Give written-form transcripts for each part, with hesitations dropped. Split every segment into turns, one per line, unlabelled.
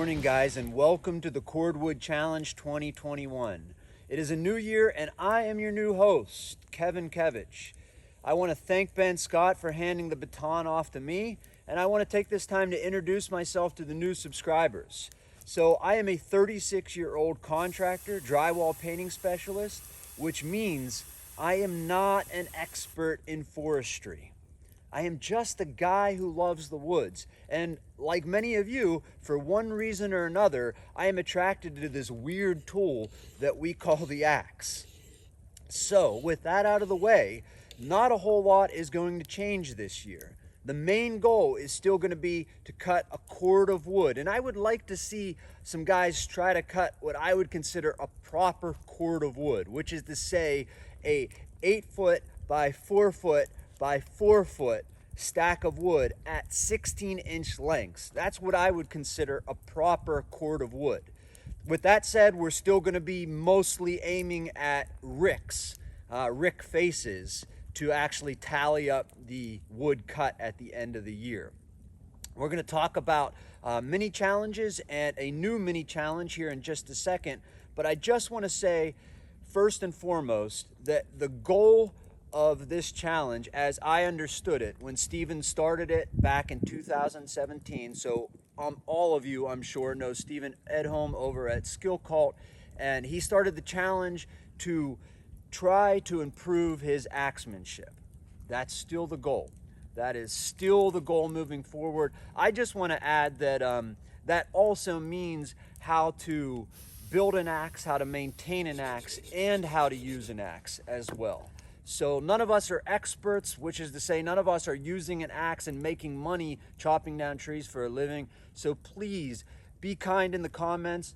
morning, guys, and welcome to the Cordwood Challenge 2021. It is a new year, and I am your new host, Kevin Kevich. I want to thank Ben Scott for handing the baton off to me, and I want to take this time to introduce myself to the new subscribers. So I am a 36-year-old contractor, drywall painting specialist, which means I am not an expert in forestry. I am just a guy who loves the woods, and like many of you, for one reason or another, I am attracted to this weird tool that we call the axe. So with that out of the way, not a whole lot is going to change this year. The main goal is still going to be to cut a cord of wood, and I would like to see some guys try to cut what I would consider a proper cord of wood, which is to say a 8-foot by 4-foot by 4-foot stack of wood at 16-inch lengths. That's what I would consider a proper cord of wood. With that said, we're still going to be mostly aiming at ricks, rick faces, to actually tally up the wood cut at the end of the year. We're going to talk about mini challenges and a new mini challenge here in just a second, but I just want to say first and foremost that the goal of this challenge, as I understood it when Steven started it back in 2017, so all of you I'm sure know Steven Edholm over at Skill Cult, and he started the challenge to try to improve his axemanship. That's still the goal. That is still the goal moving forward. I just want to add that that also means how to build an axe, how to maintain an axe, and how to use an axe as well. So none of us are experts, which is to say none of us are using an axe and making money chopping down trees for a living. So please be kind in the comments.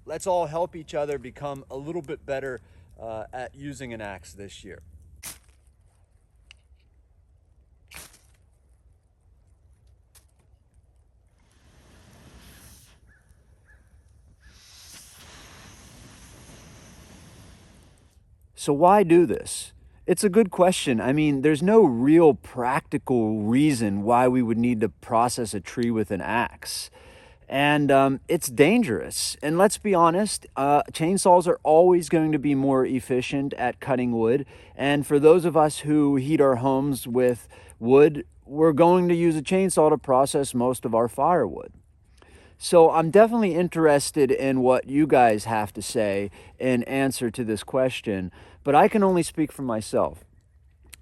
Let's all help each other become a little bit better at using an axe this year. So why do this? It's a good question. I mean, there's no real practical reason why we would need to process a tree with an axe. And it's dangerous. And let's be honest, chainsaws are always going to be more efficient at cutting wood. And for those of us who heat our homes with wood, we're going to use a chainsaw to process most of our firewood. So I'm definitely interested in what you guys have to say in answer to this question, but I can only speak for myself.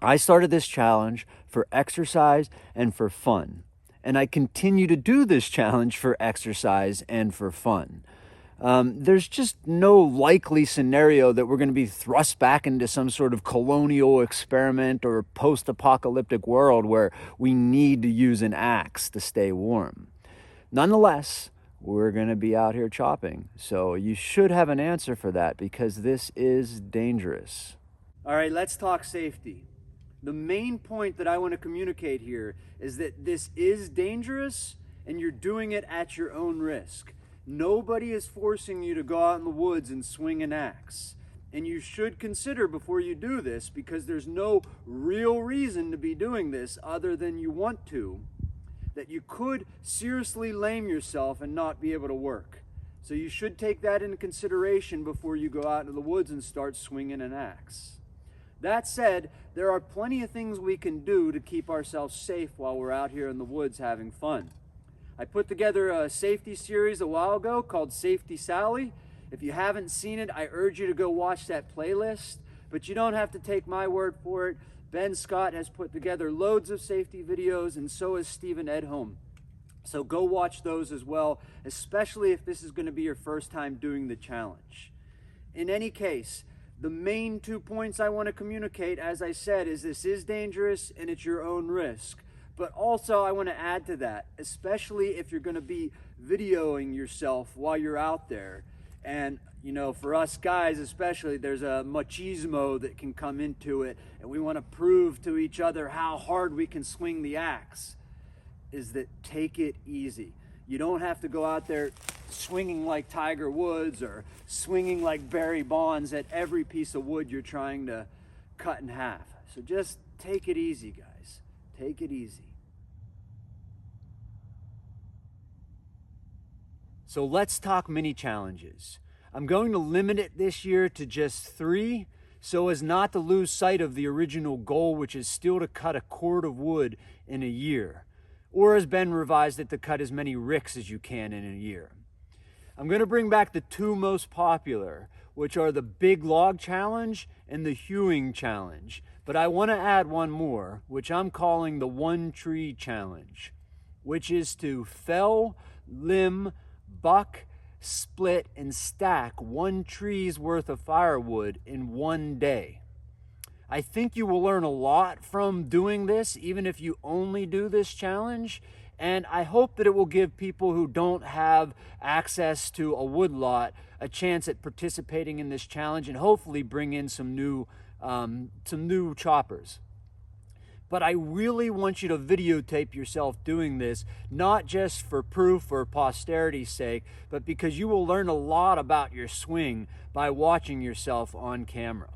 I started this challenge for exercise and for fun, and I continue to do this challenge for exercise and for fun. There's just no likely scenario that we're going to be thrust back into some sort of colonial experiment or post-apocalyptic world where we need to use an axe to stay warm. Nonetheless, we're going to be out here chopping, so you should have an answer for that because this is dangerous. All right, let's talk safety. The main point that I want to communicate here is that this is dangerous and you're doing it at your own risk. Nobody is forcing you to go out in the woods and swing an axe. And you should consider before you do this, because there's no real reason to be doing this other than you want to, that you could seriously lame yourself and not be able to work. So you should take that into consideration before you go out into the woods and start swinging an axe. That said, there are plenty of things we can do to keep ourselves safe while we're out here in the woods having fun. I put together a safety series a while ago called Safety Sally. If you haven't seen it, I urge you to go watch that playlist, but you don't have to take my word for it. Ben Scott has put together loads of safety videos, and so has Steven Edholm. So go watch those as well, especially if this is going to be your first time doing the challenge. In any case, the main 2 points I want to communicate, as I said, is this is dangerous and it's your own risk. But also I want to add to that, especially if you're going to be videoing yourself while you're out there. And you know, for us guys especially, there's a machismo that can come into it, and we want to prove to each other how hard we can swing the axe, is that take it easy. You don't have to go out there swinging like Tiger Woods or swinging like Barry Bonds at every piece of wood you're trying to cut in half. So just take it easy, guys. Take it easy. So let's talk mini challenges. I'm going to limit it this year to just 3 so as not to lose sight of the original goal, which is still to cut a cord of wood in a year. Or as Ben revised it, to cut as many ricks as you can in a year. I'm going to bring back the 2 most popular, which are the Big Log Challenge and the Hewing Challenge. But I want to add one more, which I'm calling the One Tree Challenge, which is to fell, limb, buck, split, and stack 1 tree's worth of firewood in 1 day. I think you will learn a lot from doing this, even if you only do this challenge. And I hope that it will give people who don't have access to a wood lot a chance at participating in this challenge, and hopefully bring in some new choppers. But I really want you to videotape yourself doing this, not just for proof or posterity's sake, but because you will learn a lot about your swing by watching yourself on camera.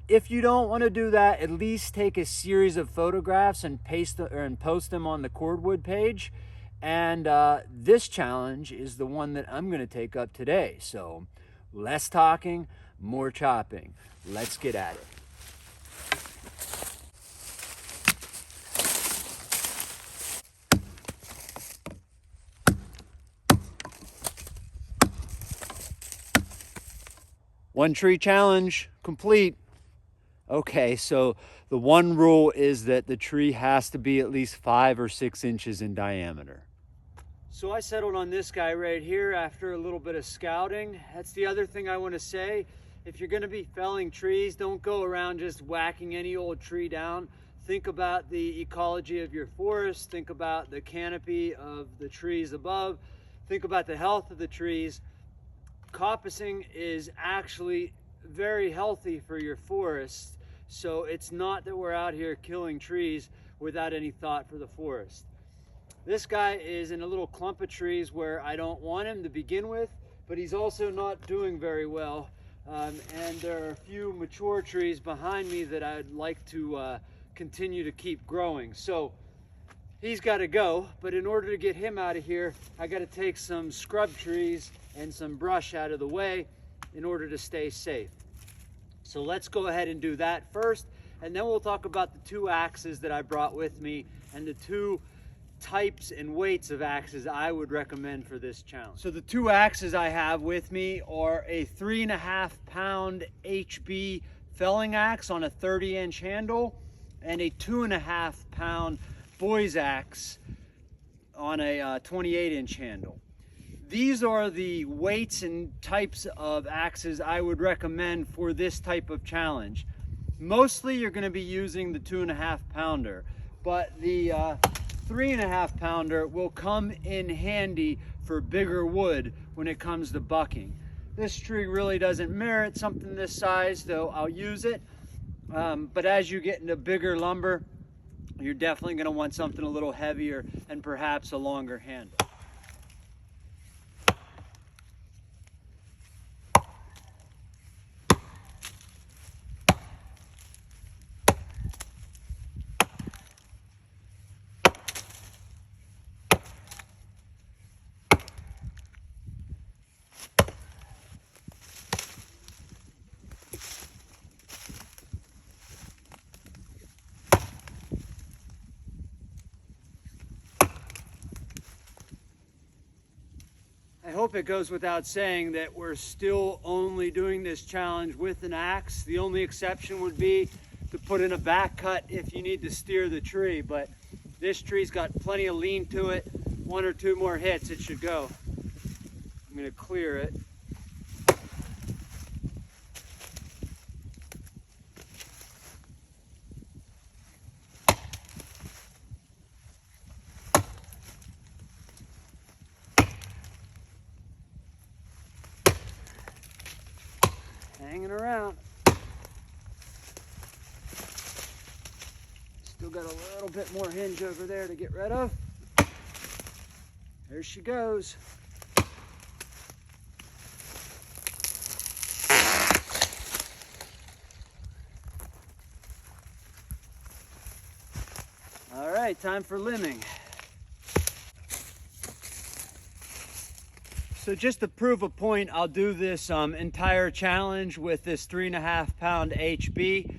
If you don't want to do that, at least take a series of photographs and post them on the Cordwood page. And this challenge is the one that I'm going to take up today. So less talking, more chopping. Let's get at it. One tree challenge complete. Okay, so the one rule is that the tree has to be at least 5 or 6 inches in diameter. So I settled on this guy right here after a little bit of scouting. That's the other thing I want to say. If you're going to be felling trees, don't go around just whacking any old tree down. Think about the ecology of your forest. Think about the canopy of the trees above. Think about the health of the trees. Coppicing is actually very healthy for your forest, so it's not that we're out here killing trees without any thought for the forest. This guy is in a little clump of trees where I don't want him to begin with, but he's also not doing very well, and there are a few mature trees behind me that I'd like to continue to keep growing. So he's got to go, but in order to get him out of here, I got to take some scrub trees and some brush out of the way in order to stay safe. So let's go ahead and do that first, and then we'll talk about the 2 axes that I brought with me and the 2 types and weights of axes I would recommend for this challenge. So the 2 axes I have with me are a 3.5 pound HB felling axe on a 30-inch handle and a 2.5 pound boys axe on a 28-inch handle. These are the weights and types of axes I would recommend for this type of challenge. Mostly you're going to be using the 2.5 pounder, but the 3.5 pounder will come in handy for bigger wood when it comes to bucking. This tree really doesn't merit something this size, though I'll use it. But as you get into bigger lumber, you're definitely going to want something a little heavier and perhaps a longer handle. I hope it goes without saying that we're still only doing this challenge with an axe. The only exception would be to put in a back cut if you need to steer the tree, but this tree's got plenty of lean to it. 1 or 2 more hits, it should go. I'm going to clear it. Hanging around. Still got a little bit more hinge over there to get rid of. There she goes. All right, time for limbing. So just to prove a point, I'll do this entire challenge with this 3.5 pound HB.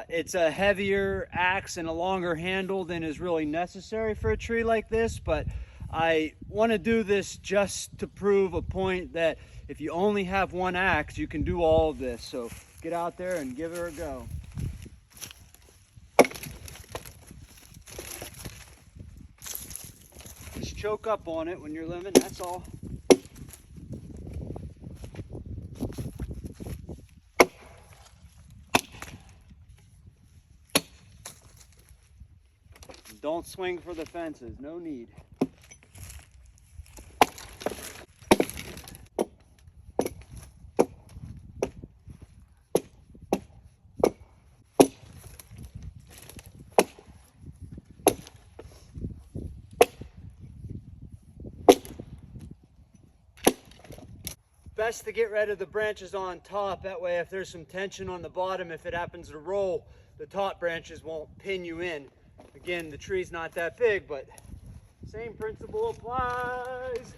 It's a heavier axe and a longer handle than is really necessary for a tree like this, but I want to do this just to prove a point that if you only have one axe, you can do all of this. So get out there and give it a go. Just choke up on it when you're limbing, that's all. Don't swing for the fences, no need. Best to get rid of the branches on top, that way if there's some tension on the bottom, if it happens to roll, the top branches won't pin you in. Again, the tree's not that big, but same principle applies.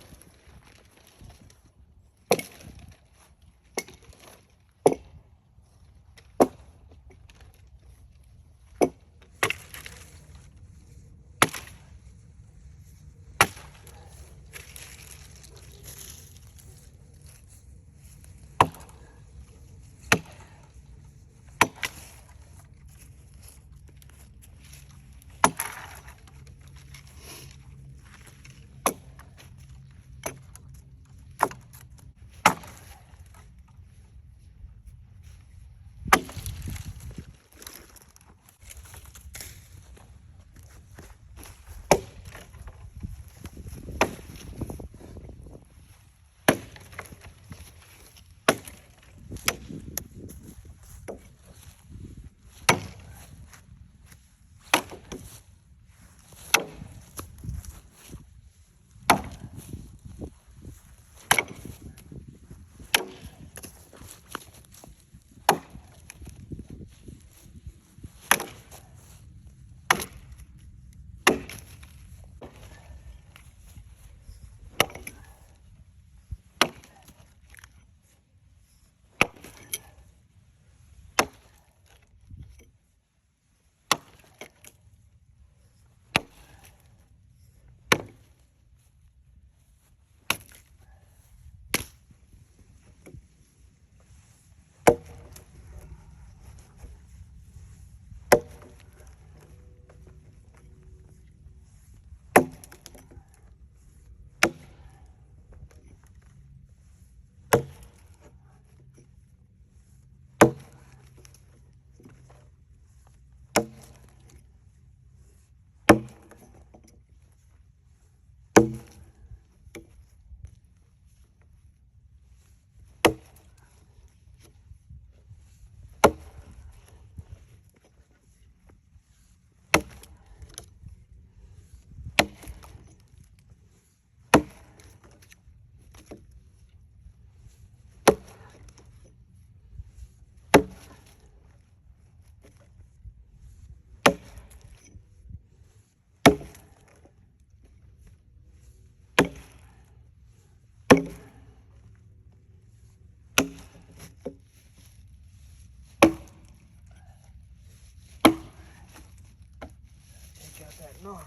No.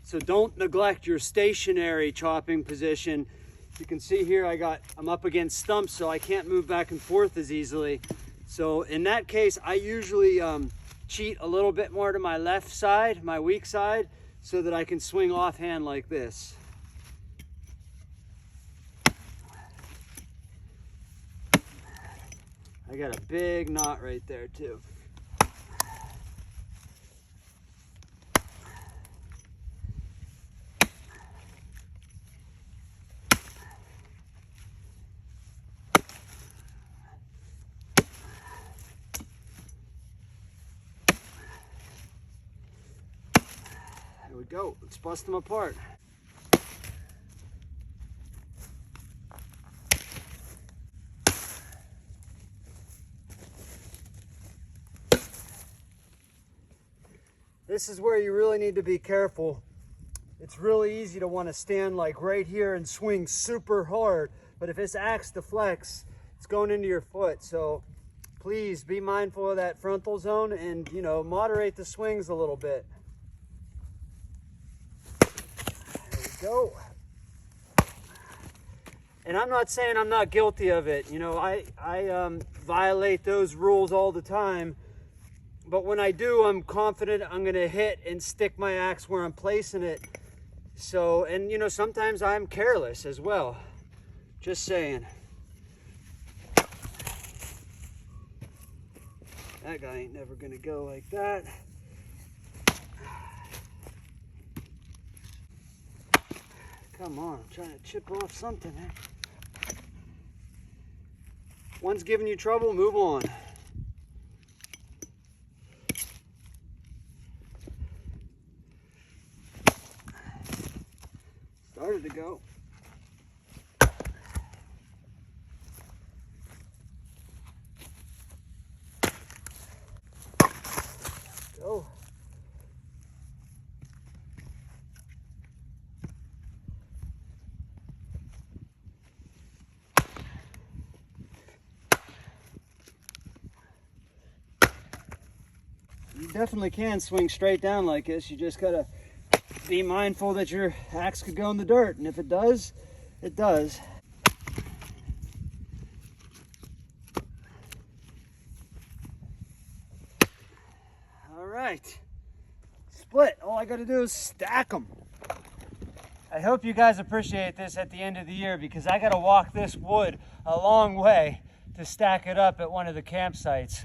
So don't neglect your stationary chopping position. You can see here I'm up against stumps, so I can't move back and forth as easily. So in that case, I usually cheat a little bit more to my left side, my weak side, so that I can swing offhand like this. I got a big knot right there too. There we go. Let's bust them apart.
this is where you really need to be careful. It's really easy to want to stand like right here and swing super hard, but if this axe deflects, it's going into your foot. So please be mindful of that frontal zone and, you know, moderate the swings a little bit. There we go. And I'm not saying I'm not guilty of it. You know, I violate those rules all the time. But when I do, I'm confident I'm going to hit and stick my axe where I'm placing it. So, and you know, sometimes I'm careless as well. Just saying. That guy ain't never going to go like that. Come on, I'm trying to chip off something. One's giving you trouble, move on. Started to go. Go. You definitely can swing straight down like this. You just gotta be mindful that your axe could go in the dirt, and if it does, it does. All right, split. All I gotta do is stack them. I hope you guys appreciate this at the end of the year, because I gotta walk this wood a long way to stack it up at one of the campsites,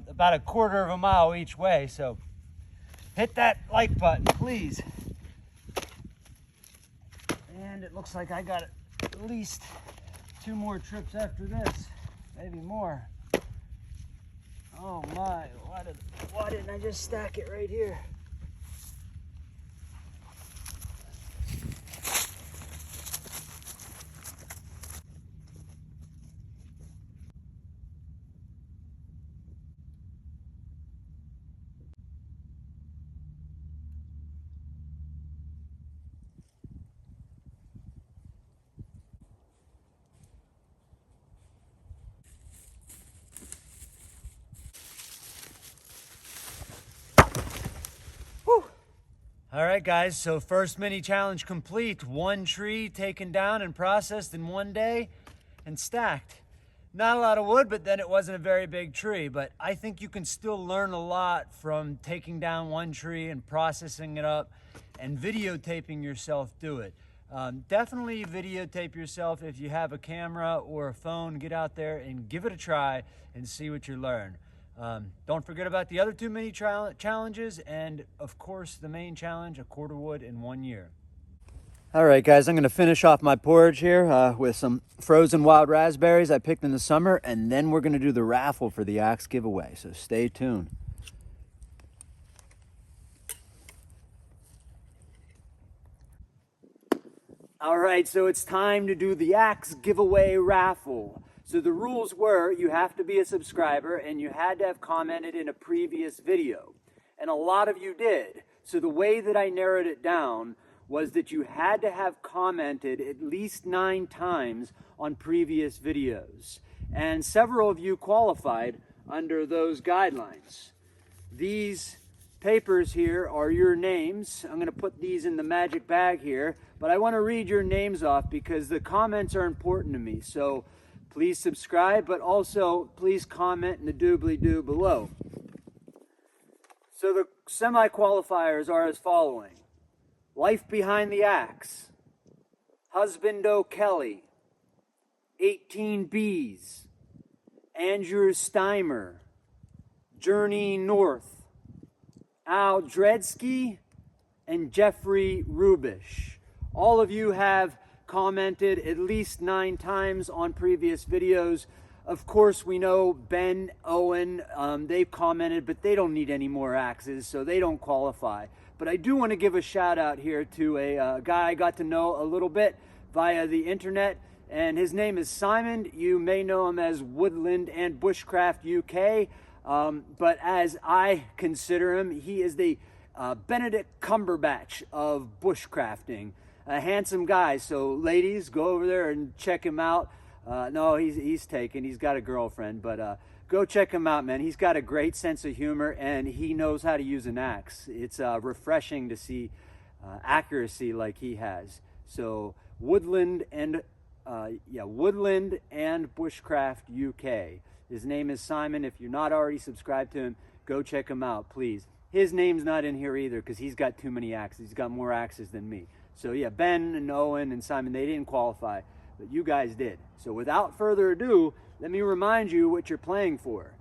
about 1/4 of a mile each way. So hit that like button, please. And it looks like I got at least 2 more trips after this, maybe more. Oh my, why didn't I just stack it right here? All right, guys, so first mini challenge complete. 1 tree taken down and processed in 1 day and stacked. Not a lot of wood, but then it wasn't a very big tree. But I think you can still learn a lot from taking down 1 tree and processing it up and videotaping yourself do it. Definitely videotape yourself if you have a camera or a phone. Get out there and give it a try and see what you learn. Don't forget about the other 2 mini challenges, and of course the main challenge, a Cordwood in 1 year.
All right, guys, I'm going to finish off my porridge here with some frozen wild raspberries I picked in the summer, and then we're going to do the raffle for the axe giveaway, so stay tuned. All right, so it's time to do the axe giveaway raffle. So the rules were you have to be a subscriber and you had to have commented in a previous video. And a lot of you did. So the way that I narrowed it down was that you had to have commented at least 9 times on previous videos. And several of you qualified under those guidelines. These papers here are your names. I'm going to put these in the magic bag here, but I want to read your names off because the comments are important to me. So please subscribe, but also please comment in the doobly-doo below. So the semi-qualifiers are as following. Life Behind the Axe, Husband O'Kelly, 18 Bees, Andrew Steimer, Journey North, Al Dredsky, and Jeffrey Rubish. All of you have commented at least 9 times on previous videos. Of course, we know Ben, Owen, they've commented, but they don't need any more axes, so they don't qualify. But I do want to give a shout out here to a guy I got to know a little bit via the internet, and his name is Simon. You may know him as Woodland and Bushcraft UK, but as I consider him, he is the Benedict Cumberbatch of bushcrafting, a handsome guy. So ladies, go over there and check him out. No, he's taken. He's got a girlfriend, but go check him out, man. He's got a great sense of humor, and he knows how to use an axe. It's refreshing to see accuracy like he has. So Woodland and Bushcraft UK. His name is Simon. If you're not already subscribed to him, go check him out, please. His name's not in here either because he's got too many axes. He's got more axes than me. So yeah, Ben and Owen and Simon, they didn't qualify, but you guys did. So without further ado, let me remind you what you're playing for.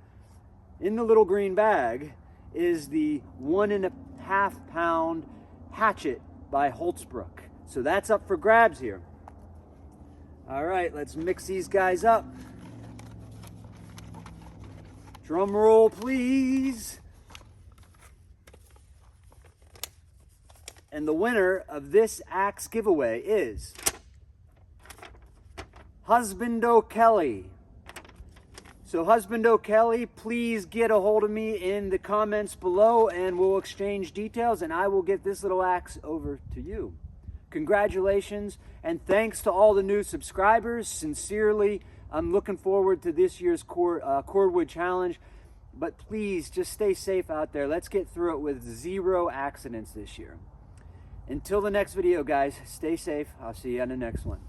In the little green bag is the 1.5 pound hatchet by Holtzbrook. So that's up for grabs here. All right, let's mix these guys up. Drum roll, please. And the winner of this axe giveaway is Husband O'Kelly. So Husband O'Kelly, please get a hold of me in the comments below and we'll exchange details and I will get this little axe over to you. Congratulations and thanks to all the new subscribers. Sincerely, I'm looking forward to this year's Cordwood challenge. But please just stay safe out there. Let's get through it with 0 accidents this year. Until the next video, guys, stay safe. I'll see you on the next one.